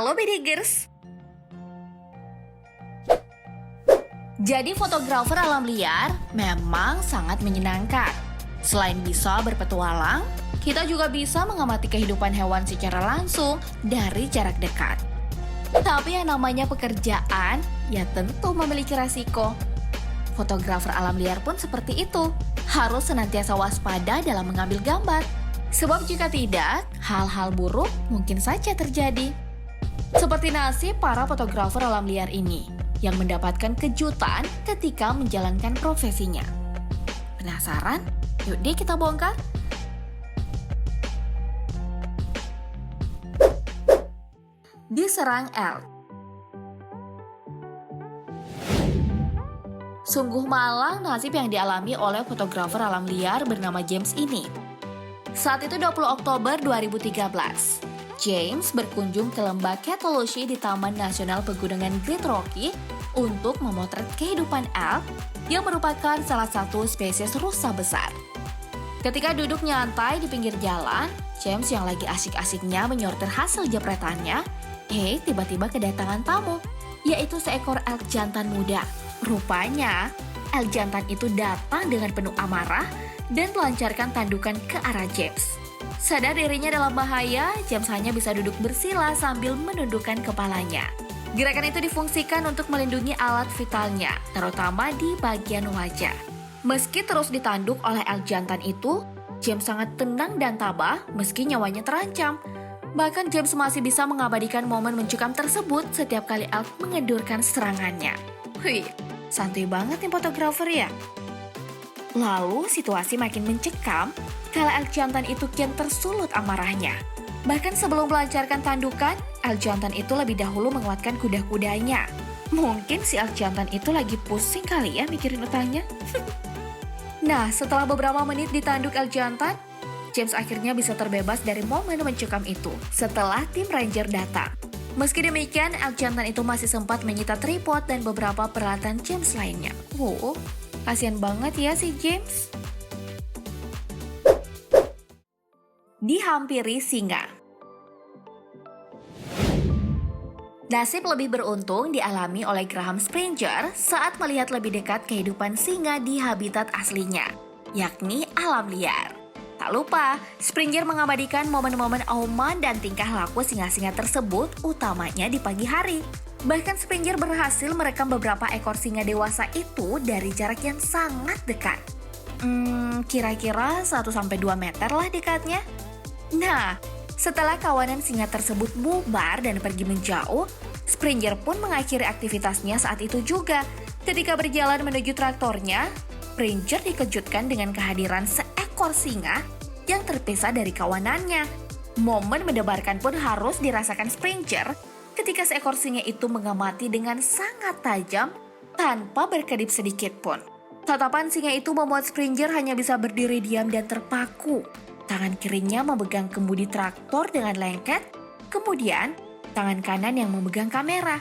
Halo Bedigers. Jadi fotografer alam liar memang sangat menyenangkan. Selain bisa berpetualang, kita juga bisa mengamati kehidupan hewan secara langsung dari jarak dekat. Tapi yang namanya pekerjaan, ya tentu memiliki resiko. Fotografer alam liar pun seperti itu, harus senantiasa waspada dalam mengambil gambar. Sebab jika tidak, hal-hal buruk mungkin saja terjadi. Seperti nasib para fotografer alam liar ini, yang mendapatkan kejutan ketika menjalankan profesinya. Penasaran? Yuk deh kita bongkar. Diserang elk. Sungguh malang nasib yang dialami oleh fotografer alam liar bernama James ini. Saat itu 20 Oktober 2013. James berkunjung ke lembah Ketolushi di Taman Nasional Pegunungan Great Rocky untuk memotret kehidupan elk yang merupakan salah satu spesies rusa besar. Ketika duduk nyantai di pinggir jalan, James yang lagi asik-asiknya menyortir hasil jepretannya, tiba-tiba kedatangan tamu, yaitu seekor elk jantan muda. Rupanya, elk jantan itu datang dengan penuh amarah dan melancarkan tandukan ke arah James. Sadar dirinya dalam bahaya, James hanya bisa duduk bersila sambil menundukkan kepalanya. Gerakan itu difungsikan untuk melindungi alat vitalnya, terutama di bagian wajah. Meski terus ditanduk oleh elk jantan itu, James sangat tenang dan tabah meski nyawanya terancam. Bahkan James masih bisa mengabadikan momen mencekam tersebut setiap kali elk mengendurkan serangannya. Wih, santuy banget nih fotografer ya. Lalu situasi makin mencekam kala elk jantan itu kian tersulut amarahnya. Bahkan sebelum melancarkan tandukan, elk jantan itu lebih dahulu menguatkan kuda-kudanya. Mungkin si elk jantan itu lagi pusing kali ya mikirin utangnya. Nah, setelah beberapa menit ditanduk elk jantan, James akhirnya bisa terbebas dari momen mencekam itu setelah tim ranger datang. Meski demikian, elk jantan itu masih sempat menyita tripod dan beberapa peralatan James lainnya. Kasian banget ya si James. Dihampiri singa. Nasib lebih beruntung dialami oleh Graham Springer saat melihat lebih dekat kehidupan singa di habitat aslinya, yakni alam liar. Tak lupa, Springer mengabadikan momen-momen auman dan tingkah laku singa-singa tersebut, utamanya di pagi hari. Bahkan Springer berhasil merekam beberapa ekor singa dewasa itu dari jarak yang sangat dekat. Kira-kira 1-2 meter lah dekatnya. Nah, setelah kawanan singa tersebut bubar dan pergi menjauh, Springer pun mengakhiri aktivitasnya saat itu juga. Ketika berjalan menuju traktornya, Springer dikejutkan dengan kehadiran seekor singa yang terpisah dari kawanannya. Momen mendebarkan pun harus dirasakan Springer ketika seekor singa itu mengamati dengan sangat tajam tanpa berkedip sedikit pun. Tatapan singa itu membuat Springer hanya bisa berdiri diam dan terpaku. Tangan kirinya memegang kemudi traktor dengan lengket, kemudian tangan kanan yang memegang kamera.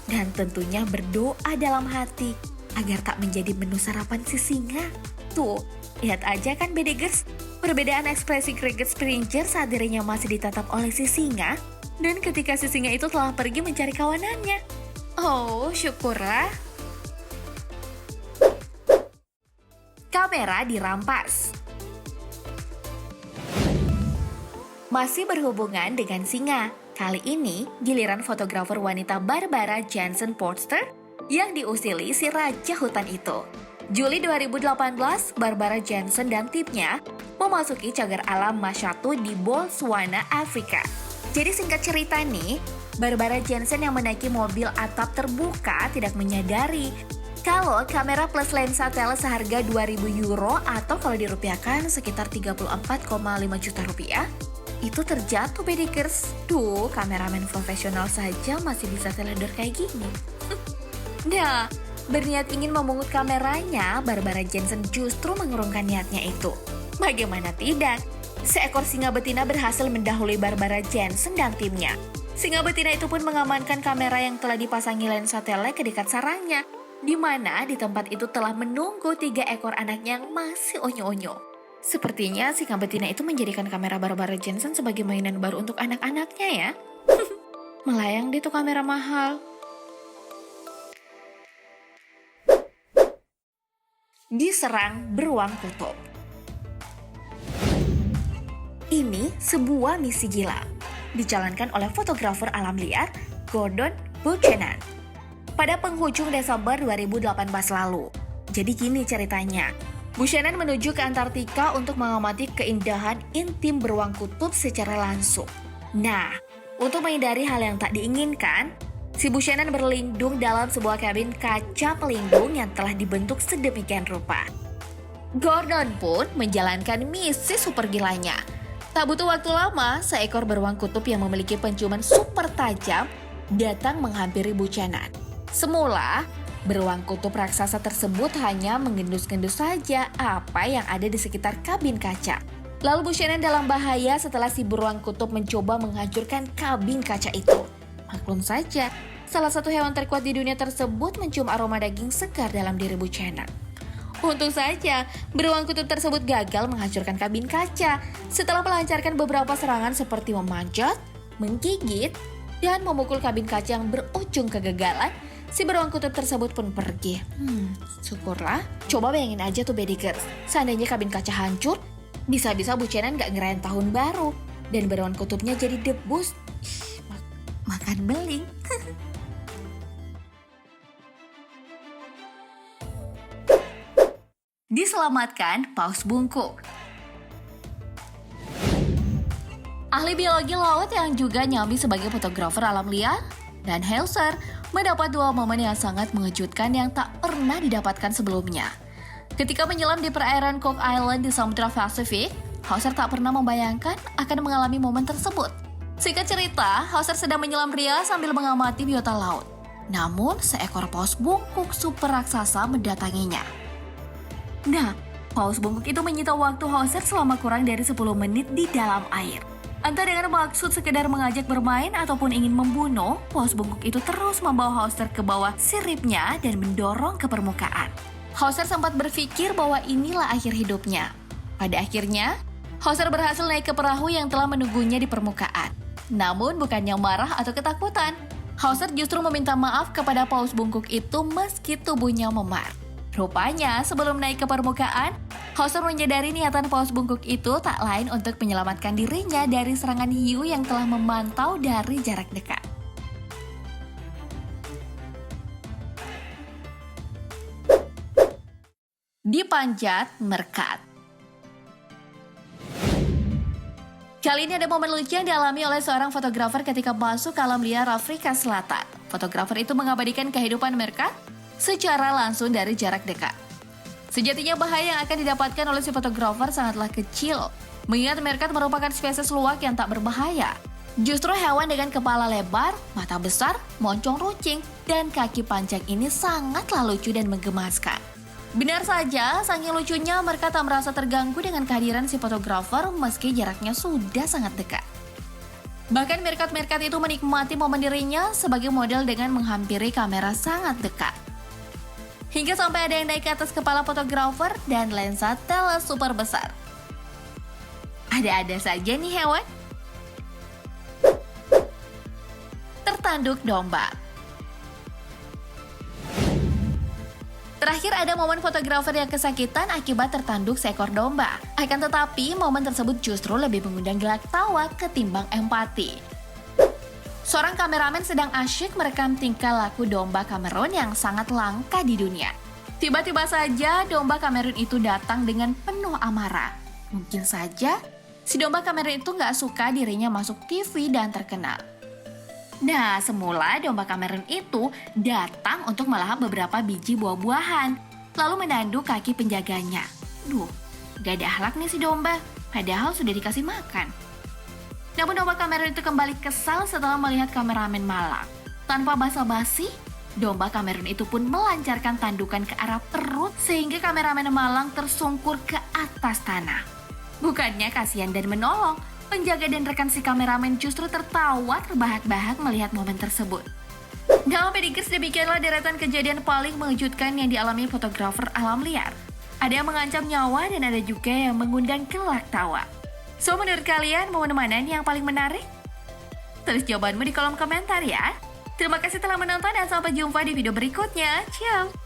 Dan tentunya berdoa dalam hati agar tak menjadi menu sarapan si singa. Tuh, lihat aja kan Bedigers, perbedaan ekspresi greget Springer saat dirinya masih ditatap oleh si singa, dan ketika si singa itu telah pergi mencari kawanannya. Oh, syukurlah. Kamera dirampas. Masih berhubungan dengan singa. Kali ini, giliran fotografer wanita Barbara Jensen Porter yang diusili si raja hutan itu. Juli 2018, Barbara Jensen dan timnya memasuki cagar alam Mashatu di Botswana, Afrika. Jadi singkat cerita nih, Barbara Jensen yang menaiki mobil atap terbuka tidak menyadari kalau kamera plus lensa tele seharga 2.000 euro atau kalau dirupiahkan sekitar 34,5 juta rupiah itu terjatuh Bedigers. Duh, kameramen profesional saja masih bisa teledor kayak gini. Nah, berniat ingin memungut kameranya, Barbara Jensen justru mengurungkan niatnya itu. Bagaimana tidak? Seekor singa betina berhasil mendahului Barbara Jensen dan timnya. Singa betina itu pun mengamankan kamera yang telah dipasangi lensa tele ke dekat sarangnya, di mana di tempat itu telah menunggu 3 ekor anaknya yang masih onyo-onyo. Sepertinya singa betina itu menjadikan kamera Barbara Jensen sebagai mainan baru untuk anak-anaknya ya. melayang di tuh kamera mahal. Diserang beruang kutub. Ini sebuah misi gila, dijalankan oleh fotografer alam liar Gordon Buchanan pada penghujung Desember 2018 lalu. Jadi gini ceritanya, Buchanan menuju ke Antartika untuk mengamati keindahan intim beruang kutub secara langsung. Nah, untuk menghindari hal yang tak diinginkan, si Buchanan berlindung dalam sebuah kabin kaca pelindung yang telah dibentuk sedemikian rupa. Gordon pun menjalankan misi super gilanya. Tak butuh waktu lama, seekor beruang kutub yang memiliki penciuman super tajam datang menghampiri Buchanan. Semula, beruang kutub raksasa tersebut hanya mengendus-gendus saja apa yang ada di sekitar kabin kaca. Lalu Buchanan dalam bahaya setelah si beruang kutub mencoba menghancurkan kabin kaca itu. Maklum saja, salah satu hewan terkuat di dunia tersebut mencium aroma daging segar dalam diri Buchanan. Untung saja, beruang kutub tersebut gagal menghancurkan kabin kaca setelah melancarkan beberapa serangan seperti memanjat, menggigit, dan memukul kabin kaca yang berujung kegagalan. Si beruang kutub tersebut pun pergi. Syukurlah. Coba bayangin aja tuh Bedikers, seandainya kabin kaca hancur, bisa-bisa Buchanan gak ngerayain tahun baru dan beruang kutubnya jadi debus. Makan beling. Diselamatkan paus bungkuk. Ahli biologi laut yang juga nyambi sebagai fotografer alam liar, Dan Hauser mendapat dua momen yang sangat mengejutkan yang tak pernah didapatkan sebelumnya. Ketika menyelam di perairan Cook Island di Samudra Pasifik, Hauser tak pernah membayangkan akan mengalami momen tersebut. Singkat cerita, Hauser sedang menyelam ria sambil mengamati biota laut. Namun, seekor paus bungkuk super raksasa mendatanginya. Nah, paus bungkuk itu menyita waktu Hauser selama kurang dari 10 menit di dalam air. Entah dengan maksud sekedar mengajak bermain ataupun ingin membunuh, paus bungkuk itu terus membawa Hauser ke bawah siripnya dan mendorong ke permukaan. Hauser sempat berpikir bahwa inilah akhir hidupnya. Pada akhirnya, Hauser berhasil naik ke perahu yang telah menunggunya di permukaan. Namun bukannya marah atau ketakutan, Hauser justru meminta maaf kepada paus bungkuk itu meski tubuhnya memar. Rupanya sebelum naik ke permukaan, Hauser menyadari niatan paus bungkuk itu tak lain untuk menyelamatkan dirinya dari serangan hiu yang telah memantau dari jarak dekat. Dipanjat Merkat. Kali ini ada momen lucu yang dialami oleh seorang fotografer ketika masuk ke alam liar Afrika Selatan. Fotografer itu mengabadikan kehidupan merkat secara langsung dari jarak dekat. Sejatinya bahaya yang akan didapatkan oleh si fotografer sangatlah kecil, mengingat merkat merupakan spesies luwak yang tak berbahaya. Justru hewan dengan kepala lebar, mata besar, moncong runcing, dan kaki panjang ini sangatlah lucu dan menggemaskan. Benar saja, saking lucunya mereka tak merasa terganggu dengan kehadiran si fotografer meski jaraknya sudah sangat dekat. Bahkan merkat-merkat itu menikmati momen dirinya sebagai model dengan menghampiri kamera sangat dekat. Hingga sampai ada yang naik ke atas kepala fotografer dan lensa tele super besar. Ada-ada saja nih hewan. Tertanduk domba. Terakhir ada momen fotografer yang kesakitan akibat tertanduk seekor domba. Akan tetapi, momen tersebut justru lebih mengundang gelak tawa ketimbang empati. Seorang kameramen sedang asyik merekam tingkah laku domba Kamerun yang sangat langka di dunia. Tiba-tiba saja domba Kamerun itu datang dengan penuh amarah. Mungkin saja si domba Kamerun itu nggak suka dirinya masuk TV dan terkenal. Nah, semula domba Kamerun itu datang untuk melahap beberapa biji buah-buahan, lalu menanduk kaki penjaganya. Duh, gak ada akhlak nih si domba, padahal sudah dikasih makan. Namun domba Kamerun itu kembali kesal setelah melihat kameramen malang. Tanpa basa-basi, domba Kamerun itu pun melancarkan tandukan ke arah perut sehingga kameramen malang tersungkur ke atas tanah. Bukannya kasihan dan menolong, penjaga dan rekan si kameramen justru tertawa terbahak-bahak melihat momen tersebut. Dalam Pedikers, demikianlah deretan kejadian paling mengejutkan yang dialami fotografer alam liar. Ada yang mengancam nyawa dan ada juga yang mengundang gelak tawa. So, menurut kalian momen mana yang paling menarik? Tulis jawabanmu di kolom komentar ya. Terima kasih telah menonton dan sampai jumpa di video berikutnya. Ciao!